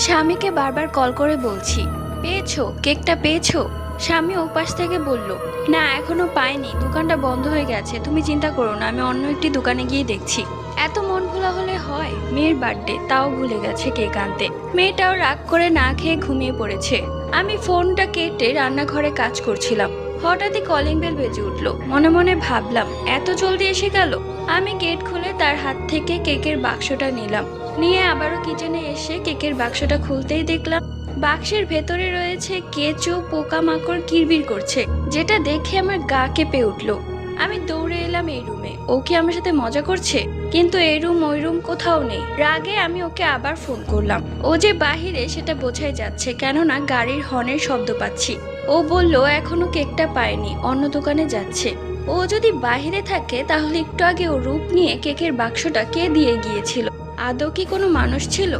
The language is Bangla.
স্বামীকে বারবার কল করে বলছি, পেয়েছো কেকটা পেয়েছো? স্বামী ওপাশ থেকে বলল, না এখনো পাইনি, দোকানটা বন্ধ হয়ে গেছে, তুমি চিন্তা করো না, আমি অন্য একটি দোকানে গিয়ে দেখছি। এত মন ভোলা হলে হয়? মেয়ের বার্থডে, তাও ভুলে গেছে কেক আনতে। মেয়েটাও রাগ করে না খেয়ে ঘুমিয়ে পড়েছে। আমি ফোনটা কেটে রান্নাঘরে কাজ করছিলাম। হঠাৎই কলিং বেল বেজে উঠলো। মনে মনে ভাবলাম, এত জলদি এসে গেল। আমি গেট খুলে তার হাত থেকে কেকের বাক্সটা নিলাম। নিয়ে আবারও কিচেনে এসে কেকের বাক্সটা খুলতেই দেখলাম বাক্সের ভেতরে রয়েছে কেঁচো, পোকামাকড় কিরবির করছে, যেটা দেখে আমার গা কেঁপে উঠলো। আমি দৌড়ে এলাম এই রুমে। ও কি আমার সাথে মজা করছে? কিন্তু এই রুম ওই রুম কোথাও নেই। রাগে আমি ওকে আবার ফোন করলাম। ও যে বাহিরে সেটা বোঝাই যাচ্ছে, কেননা গাড়ির হর্নের শব্দ পাচ্ছি। ও বলল এখনো কেকটা পায়নি, অন্য দোকানে যাচ্ছে। ও যদি বাহিরে থাকে তাহলে একটু আগে ও রূপ নিয়ে কেকের বাক্সটা কে দিয়ে গিয়েছিল? আদৌ কি কোনো মানুষ ছিল?